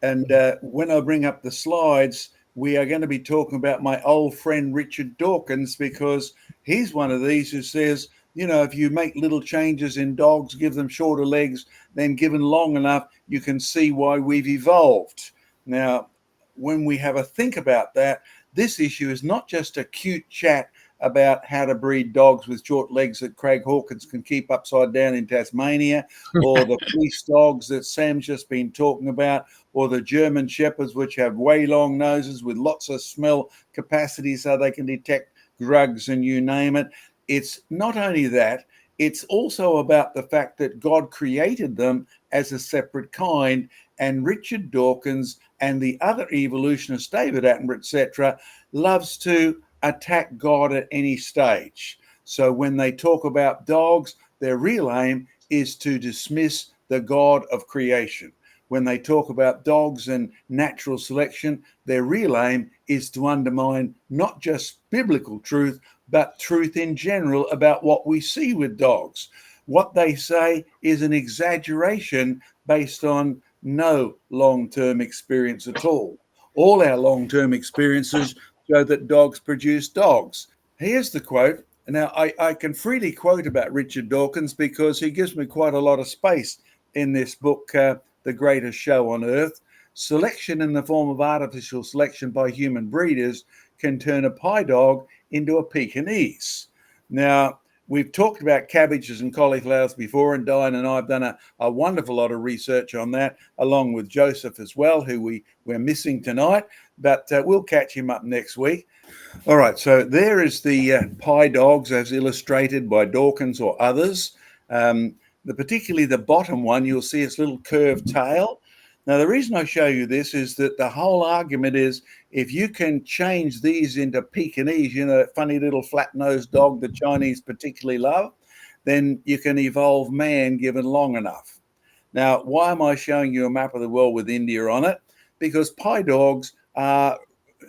And when I bring up the slides, we are going to be talking about my old friend Richard Dawkins, because he's one of these who says, you know, if you make little changes in dogs, give them shorter legs, then given long enough, you can see why we've evolved. Now, when we have a think about that, this issue is not just a cute chat about how to breed dogs with short legs that Craig Hawkins can keep upside down in Tasmania, or the police dogs that Sam's just been talking about, or the German Shepherds, which have way long noses with lots of smell capacity so they can detect drugs and you name it. It's not only that, it's also about the fact that God created them as a separate kind, and Richard Dawkins and the other evolutionists, David Attenborough, etc., loves to attack God at any stage. So when they talk about dogs, their real aim is to dismiss the God of creation. When they talk about dogs and natural selection, their real aim is to undermine not just biblical truth, but truth in general about what we see with dogs. What they say is an exaggeration based on no long-term experience at all. All our long-term experiences show that dogs produce dogs. Here's the quote. Now, I can freely quote about Richard Dawkins because he gives me quite a lot of space in this book, The Greatest Show on Earth. Selection in the form of artificial selection by human breeders can turn a pie dog into a Pekingese. Now, we've talked about cabbages and cauliflowers before, and Diane and I have done a wonderful lot of research on that, along with Joseph as well, who we're missing tonight, but we'll catch him up next week. All right, so there is the pie dogs as illustrated by Dawkins or others. Particularly the bottom one, you'll see its little curved tail. Now, the reason I show you this is that the whole argument is if you can change these into Pekingese, you know, that funny little flat-nosed dog the Chinese particularly love, then you can evolve man given long enough. Now, why am I showing you a map of the world with India on it? Because pie dogs are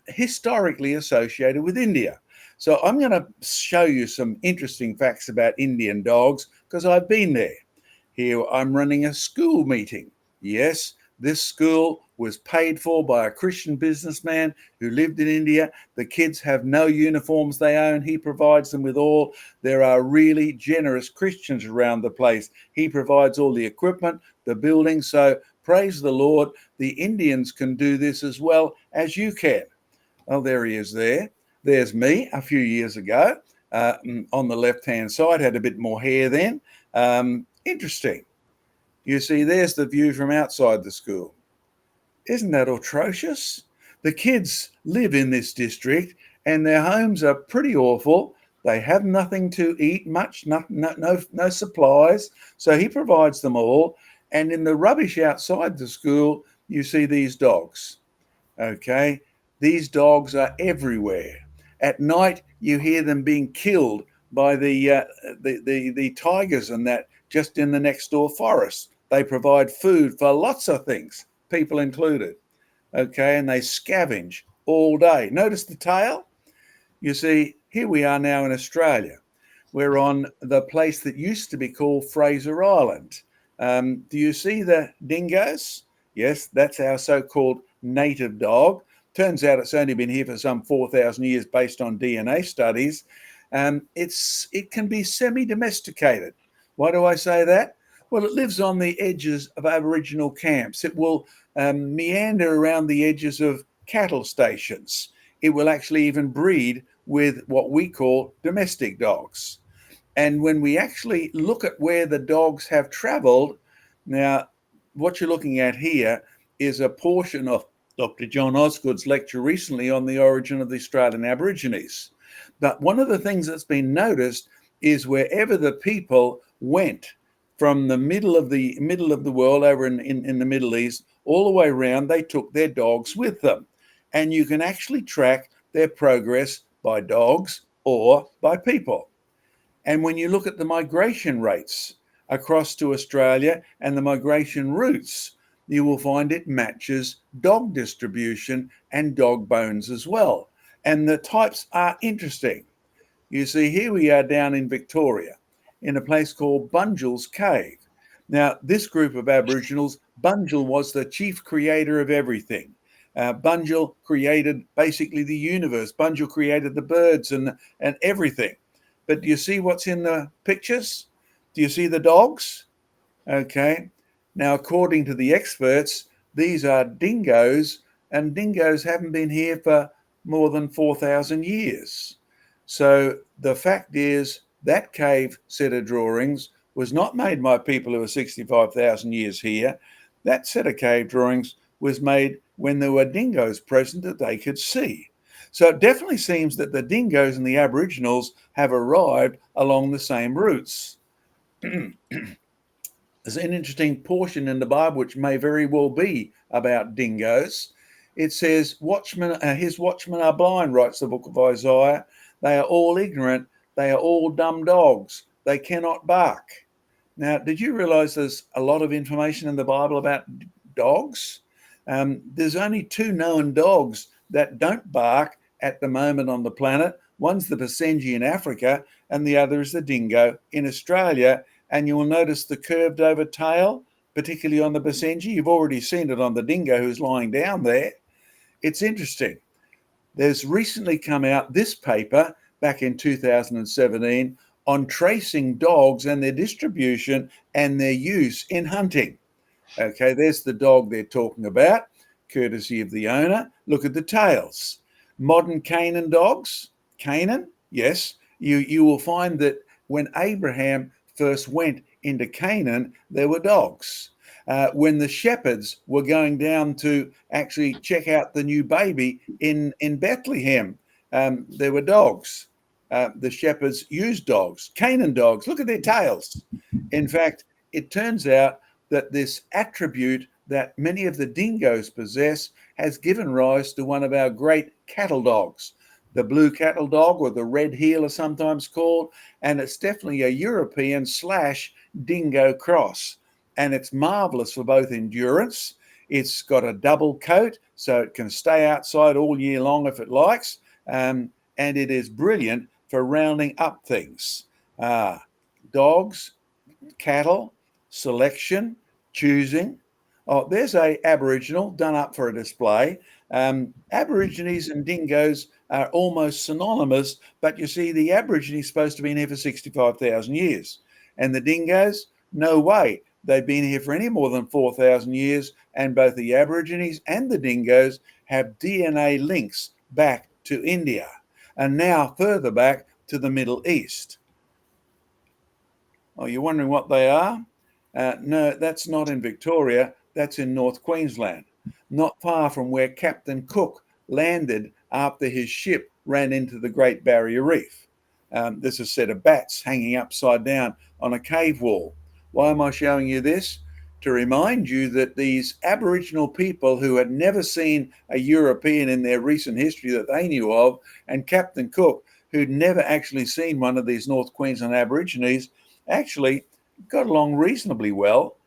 historically associated with India. So I'm going to show you some interesting facts about Indian dogs because I've been there. Here I'm running a school meeting. Yes, this school was paid for by a Christian businessman who lived in India. The kids have no uniforms they own. He provides them with all. There are really generous Christians around the place. He provides all the equipment, the building. So praise the Lord. The Indians can do this as well as you can. Oh, there he is there. There's me a few years ago on the left-hand side. Had a bit more hair then. Interesting. You see, there's the view from outside the school. Isn't that atrocious? The kids live in this district and their homes are pretty awful. They have nothing to eat much, no supplies. So he provides them all. And in the rubbish outside the school, you see these dogs. Okay, these dogs are everywhere. At night, you hear them being killed by the tigers and that just in the next door forest. They provide food for lots of things, people included. Okay, and they scavenge all day. Notice the tail? You see, here we are now in Australia. We're on the place that used to be called Fraser Island. Do you see the dingoes? Yes, that's our so-called native dog. Turns out it's only been here for some 4,000 years based on DNA studies. It can be semi-domesticated. Why do I say that? Well, it lives on the edges of Aboriginal camps. It will meander around the edges of cattle stations. It will actually even breed with what we call domestic dogs. And when we actually look at where the dogs have traveled, now what you're looking at here is a portion of Dr. John Osgood's lecture recently on the origin of the Australian Aborigines. But one of the things that's been noticed is wherever the people went from the middle of the world over in the Middle East all the way around, they took their dogs with them. And you can actually track their progress by dogs or by people. And when you look at the migration rates across to Australia and the migration routes, you will find it matches dog distribution and dog bones as well. And the types are interesting. You see, here we are down in Victoria in a place called Bunjil's Cave. Now, this group of Aboriginals, Bunjil was the chief creator of everything. Bunjil created basically the universe. Bunjil created the birds and everything. But do you see what's in the pictures? Do you see the dogs? Okay. Now, according to the experts, these are dingoes, and dingoes haven't been here for more than 4,000 years. So the fact is that cave set of drawings was not made by people who are 65,000 years here. That set of cave drawings was made when there were dingoes present that they could see. So it definitely seems that the dingoes and the Aboriginals have arrived along the same routes. There's an interesting portion in the Bible which may very well be about dingoes. It says, his watchmen are blind, writes the book of Isaiah. They are all ignorant. They are all dumb dogs. They cannot bark. Now, did you realize there's a lot of information in the Bible about dogs? There's only two known dogs that don't bark at the moment on the planet. One's the Basenji in Africa, and the other is the dingo in Australia. And you will notice the curved over tail, particularly on the Basenji. You've already seen it on the dingo who's lying down there. It's interesting. There's recently come out this paper back in 2017 on tracing dogs and their distribution and their use in hunting. Okay, there's the dog they're talking about, courtesy of the owner. Look at the tails. Modern Canaan dogs. Canaan, yes. You will find that when Abraham first went into Canaan, there were dogs. When the shepherds were going down to actually check out the new baby in Bethlehem, there were dogs. The shepherds used dogs, Canaan dogs. Look at their tails. In fact, it turns out that this attribute that many of the dingoes possess has given rise to one of our great cattle dogs, the blue cattle dog, or the red heel, is sometimes called, and it's definitely a European / dingo cross. And it's marvelous for both endurance. It's got a double coat, so it can stay outside all year long if it likes, and it is brilliant for rounding up things. Dogs, cattle, selection, choosing. Oh, there's a Aboriginal done up for a display. Aborigines and dingoes are almost synonymous, but you see, the Aborigines supposed to be here for 65,000 years, and the dingoes, no way. They've been here for any more than 4,000 years, and both the Aborigines and the dingoes have DNA links back to India, and now further back to the Middle East. Oh, you're wondering what they are? No, that's not in Victoria. That's in North Queensland, not far from where Captain Cook landed after his ship ran into the Great Barrier Reef. There's a set of bats hanging upside down on a cave wall. Why am I showing you this? To remind you that these Aboriginal people who had never seen a European in their recent history that they knew of, and Captain Cook, who'd never actually seen one of these North Queensland Aborigines, actually got along reasonably well.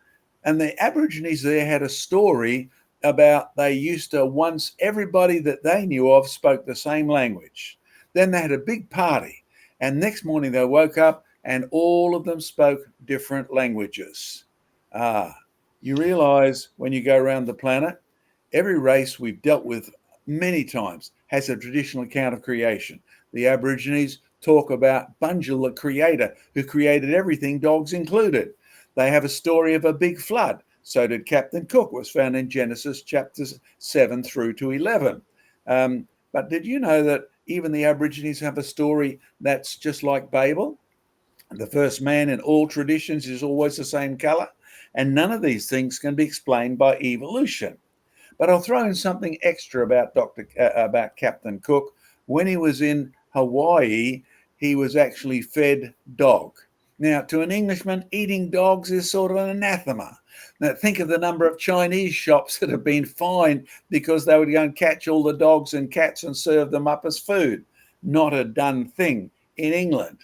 And the Aborigines there had a story about they used to once, everybody that they knew of spoke the same language. Then they had a big party, and next morning they woke up and all of them spoke different languages. You realize when you go around the planet, every race we've dealt with many times has a traditional account of creation. The Aborigines talk about Bunjil, the creator, who created everything, dogs included. They have a story of a big flood. So did Captain Cook, was found in Genesis chapters 7 through to 11. But did you know that even the Aborigines have a story that's just like Babel? The first man in all traditions is always the same color, and none of these things can be explained by evolution. But I'll throw in something extra about about Captain Cook. When he was in Hawaii, he was actually fed dog. Now, to an Englishman, eating dogs is sort of an anathema. Now, think of the number of Chinese shops that have been fined because they would go and catch all the dogs and cats and serve them up as food. Not a done thing in England,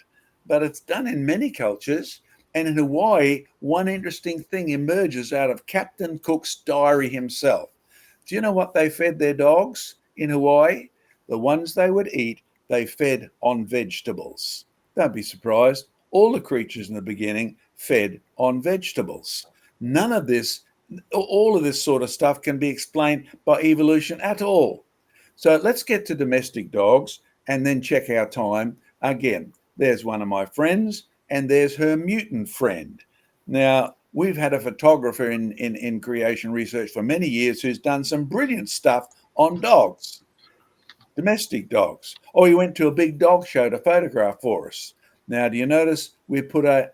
but it's done in many cultures. And in Hawaii, one interesting thing emerges out of Captain Cook's diary himself. Do you know what they fed their dogs in Hawaii? The ones they would eat, they fed on vegetables. Don't be surprised. All the creatures in the beginning fed on vegetables. None of this, all of this sort of stuff can be explained by evolution at all. So let's get to domestic dogs and then check our time again. There's one of my friends, and there's her mutant friend. Now, we've had a photographer in creation research for many years who's done some brilliant stuff on dogs, domestic dogs. Oh, he went to a big dog show to photograph for us. Now, do you notice we put a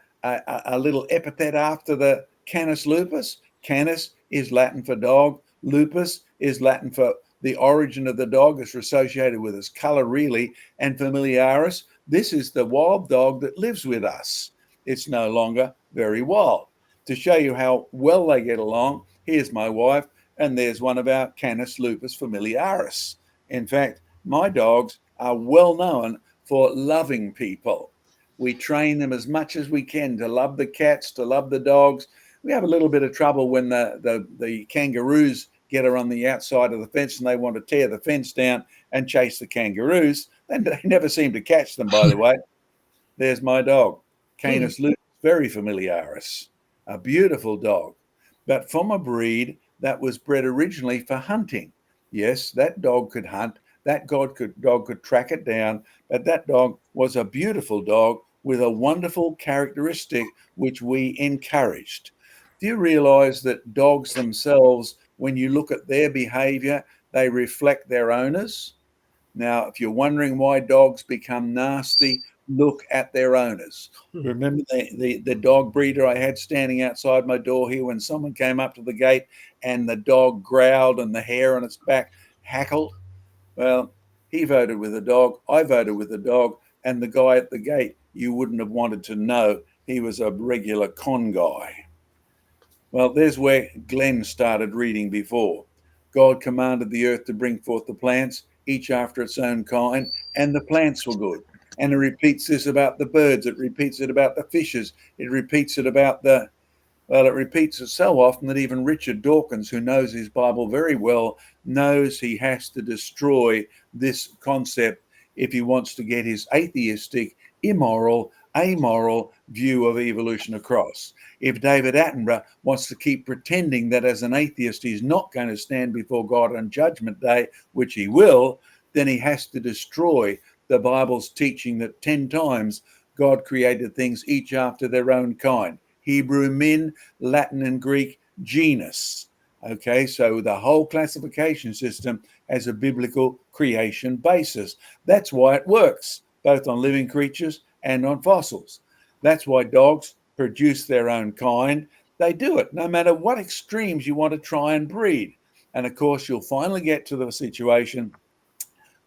little epithet after the Canis lupus? Canis is Latin for dog. Lupus is Latin for the origin of the dog. It's associated with its color, really, and familiaris. This is the wild dog that lives with us. It's no longer very wild. To show you how well they get along, here's my wife, and there's one of our Canis lupus familiaris. In fact, my dogs are well known for loving people. We train them as much as we can to love the cats, to love the dogs. We have a little bit of trouble when the kangaroos get around the outside of the fence and they want to tear the fence down and chase the kangaroos. And they never seem to catch them, by the way. There's my dog, Canis lupus, very familiaris, a beautiful dog, but from a breed that was bred originally for hunting. Yes, that dog could hunt. That dog could track it down, but that dog was a beautiful dog with a wonderful characteristic which we encouraged. Do you realize that dogs themselves, when you look at their behavior, they reflect their owners? Now, if you're wondering why dogs become nasty, look at their owners. Remember the dog breeder I had standing outside my door here when someone came up to the gate and the dog growled and the hair on its back hackled? Well, he voted with the dog, I voted with the dog, and the guy at the gate, you wouldn't have wanted to know he was a regular con guy. Well, there's where Glenn started reading before. God commanded the earth to bring forth the plants, each after its own kind, and the plants were good. And it repeats this about the birds, it repeats it about the fishes, it repeats it about it repeats it so often that even Richard Dawkins, who knows his Bible very well, knows he has to destroy this concept if he wants to get his atheistic, immoral, amoral view of evolution across. If David Attenborough wants to keep pretending that as an atheist he's not going to stand before God on Judgment Day, which he will, then he has to destroy the Bible's teaching that 10 times God created things each after their own kind. Hebrew min, Latin and Greek genus. Okay, so the whole classification system has a biblical creation basis. That's why it works, both on living creatures and on fossils. That's why dogs produce their own kind. They do it no matter what extremes you want to try and breed. And of course, you'll finally get to the situation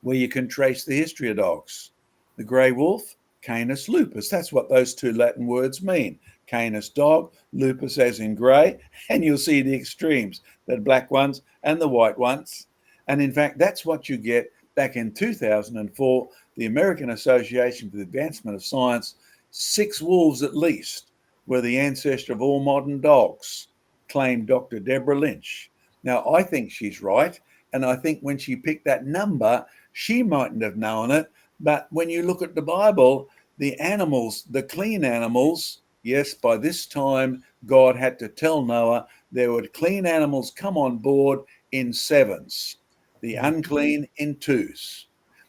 where you can trace the history of dogs. The grey wolf, Canis lupus. That's what those two Latin words mean. Canis dog, lupus as in grey, and you'll see the extremes, the black ones and the white ones. And in fact, that's what you get back in 2004, the American Association for the Advancement of Science, 6 wolves at least were the ancestor of all modern dogs, claimed Dr. Deborah Lynch. Now, I think she's right, and I think when she picked that number, she mightn't have known it, but when you look at the Bible, the animals, the clean animals, yes, by this time, God had to tell Noah there would clean animals come on board in 7s, the unclean in 2s.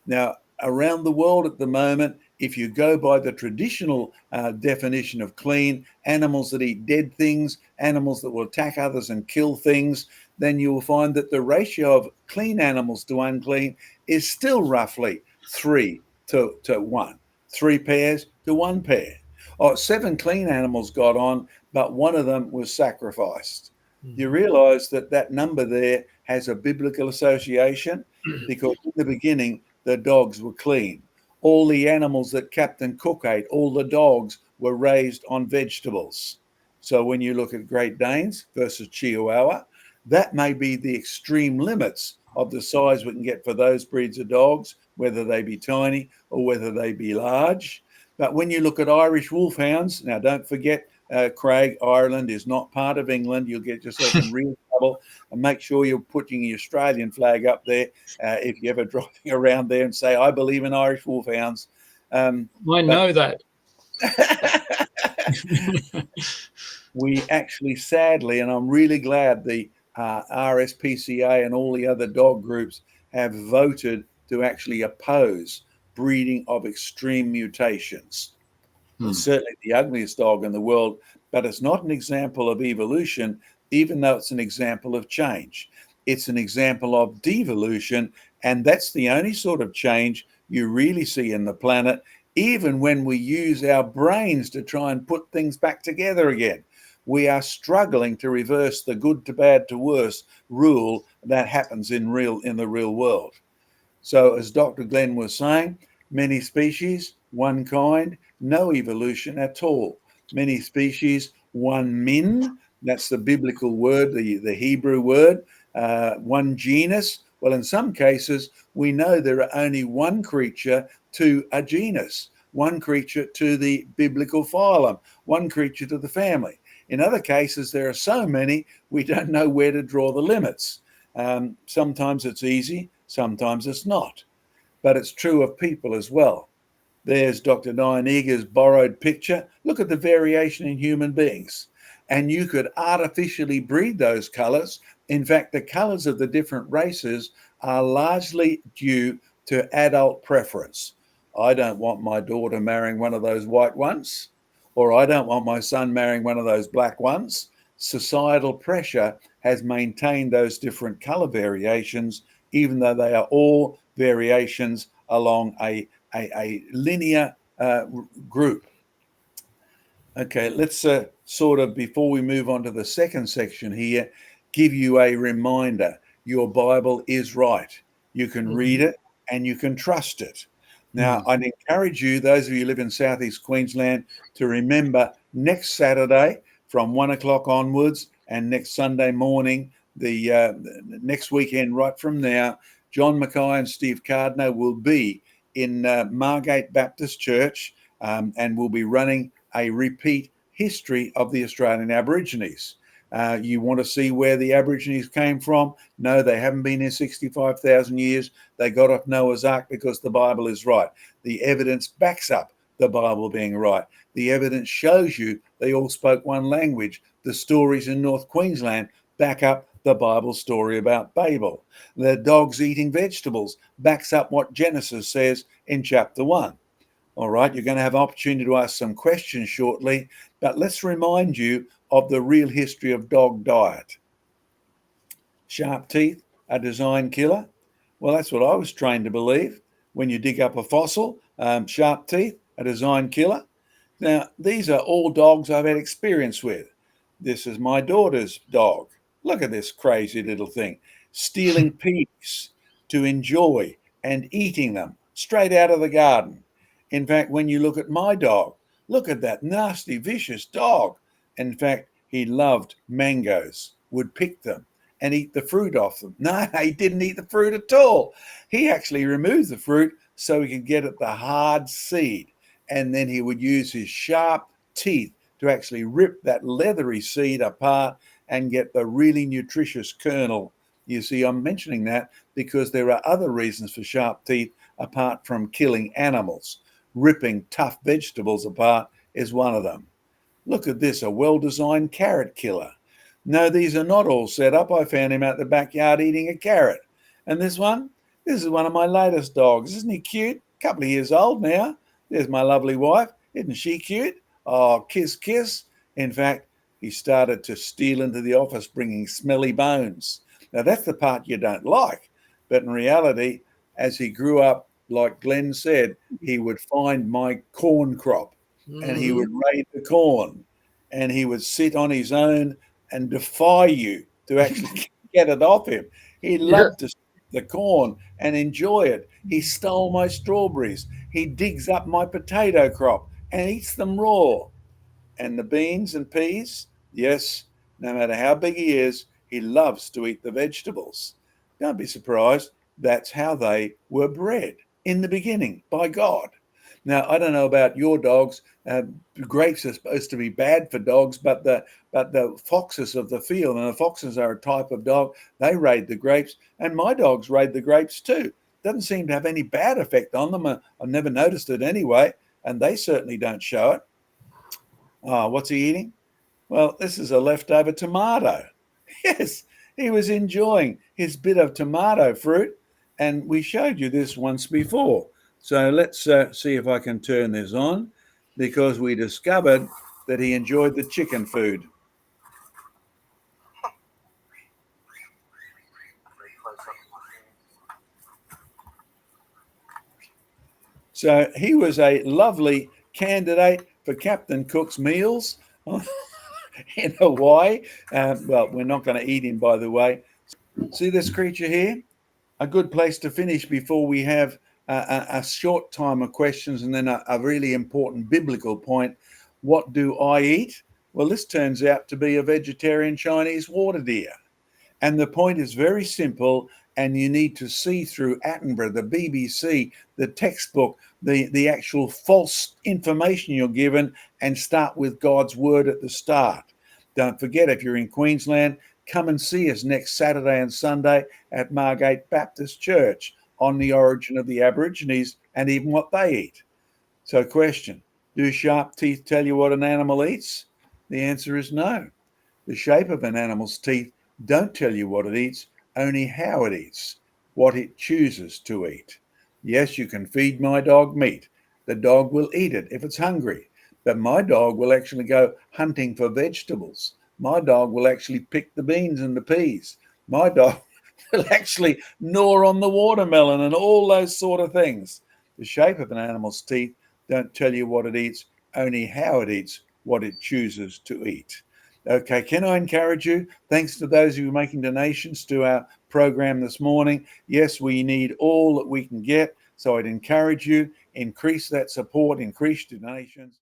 Now, around the world at the moment, if you go by the traditional definition of clean, animals that eat dead things, animals that will attack others and kill things, then you will find that the ratio of clean animals to unclean is still roughly 3 to 1, 3 pairs to 1 pair. 7 clean animals got on, but one of them was sacrificed. You realize that that number there has a biblical association because in the beginning, the dogs were clean. All the animals that Captain Cook ate, all the dogs were raised on vegetables. So when you look at Great Danes versus Chihuahua, that may be the extreme limits of the size we can get for those breeds of dogs, whether they be tiny or whether they be large. But when you look at Irish wolfhounds, now don't forget, Craig, Ireland is not part of England. You'll get yourself in real trouble. And make sure you're putting the Australian flag up there if you're ever driving around there and say, I believe in Irish wolfhounds. I know that. We actually, sadly, and I'm really glad the RSPCA and all the other dog groups have voted to actually oppose breeding of extreme mutations. It's certainly the ugliest dog in the world, but it's not an example of evolution, even though it's an example of change. It's an example of devolution, and that's the only sort of change you really see in the planet, even when we use our brains to try and put things back together again. We are struggling to reverse the good to bad to worse rule that happens in the real world. So, as Dr. Glenn was saying, many species, one kind, no evolution at all. Many species, one min, that's the biblical word, the Hebrew word, one genus. Well, in some cases, we know there are only one creature to a genus, one creature to the biblical phylum, one creature to the family. In other cases, there are so many, we don't know where to draw the limits. Sometimes it's easy, sometimes it's not. But it's true of people as well. There's Dr. Diane Eager's borrowed picture. Look at the variation in human beings. And you could artificially breed those colors. In fact, the colors of the different races are largely due to adult preference. I don't want my daughter marrying one of those white ones, or I don't want my son marrying one of those black ones. Societal pressure has maintained those different color variations, even though they are all variations along a linear group. Okay, let's sort of, before we move on to the second section here, give you a reminder. Your Bible is right. You can read it and you can trust it. Now, I'd encourage you, those of you who live in Southeast Queensland, to remember next Saturday from 1 o'clock onwards and next Sunday morning, the next weekend right from now, John Mackay and Steve Cardno will be in Margate Baptist Church and will be running a repeat history of the Australian Aborigines. You want to see where the Aborigines came from? No, they haven't been here 65,000 years. They got off Noah's Ark because the Bible is right. The evidence backs up the Bible being right. The evidence shows you they all spoke one language. The stories in North Queensland back up the Bible story about Babel. The dogs eating vegetables backs up what Genesis says in chapter 1. All right, you're going to have an opportunity to ask some questions shortly, but let's remind you of the real history of dog diet. Sharp teeth, a design killer? Well, that's what I was trained to believe. When you dig up a fossil, sharp teeth, a design killer. Now, these are all dogs I've had experience with. This is my daughter's dog. Look at this crazy little thing. Stealing peas to enjoy and eating them straight out of the garden. In fact, when you look at my dog, look at that nasty, vicious dog. In fact, he loved mangoes, would pick them and eat the fruit off them. No, he didn't eat the fruit at all. He actually removed the fruit so he could get at the hard seed. And then he would use his sharp teeth to actually rip that leathery seed apart and get the really nutritious kernel. You see, I'm mentioning that because there are other reasons for sharp teeth apart from killing animals. Ripping tough vegetables apart is one of them. Look at this, a well-designed carrot killer. No, these are not all set up. I found him out the backyard eating a carrot. And this is one of my latest dogs. Isn't he cute? A couple of years old now. There's my lovely wife. Isn't she cute? Oh, kiss, kiss. In fact, he started to steal into the office bringing smelly bones. Now, that's the part you don't like. But in reality, as he grew up, like Glenn said, he would find my corn crop and he would raid the corn and he would sit on his own and defy you to actually get it off him. He loved to sip the corn and enjoy it. He stole my strawberries. He digs up my potato crop and eats them raw. And the beans and peas, yes, no matter how big he is, he loves to eat the vegetables. Don't be surprised. That's how they were bred in the beginning by God. Now, I don't know about your dogs. Grapes are supposed to be bad for dogs, but the foxes of the field, and the foxes are a type of dog, they raid the grapes, and my dogs raid the grapes too. Doesn't seem to have any bad effect on them. I've never noticed it anyway, and they certainly don't show it. Oh, what's he eating? Well, this is a leftover tomato. Yes, he was enjoying his bit of tomato fruit, and we showed you this once before. So let's see if I can turn this on, because we discovered that he enjoyed the chicken food. So he was a lovely candidate for Captain Cook's meals in Hawaii. Well, we're not going to eat him, by the way. See this creature here? A good place to finish before we have a short time of questions and then a really important biblical point. What do I eat? Well, this turns out to be a vegetarian Chinese water deer. And the point is very simple, and you need to see through Attenborough, the BBC, the textbook, the actual false information you're given, and start with God's word at the start. Don't forget, if you're in Queensland, come and see us next Saturday and Sunday at Margate Baptist Church on the origin of the Aborigines and even what they eat. So, question: do sharp teeth tell you what an animal eats? The answer is no. The shape of an animal's teeth don't tell you what it eats, only how it eats, what it chooses to eat. Yes, you can feed my dog meat. The dog will eat it if it's hungry, but my dog will actually go hunting for vegetables. My dog will actually pick the beans and the peas. My dog will actually gnaw on the watermelon and all those sort of things. The shape of an animal's teeth don't tell you what it eats, only how it eats, what it chooses to eat. Okay, can I encourage you? Thanks to those who are making donations to our program this morning. Yes, we need all that we can get. So I'd encourage you, increase that support, increase donations.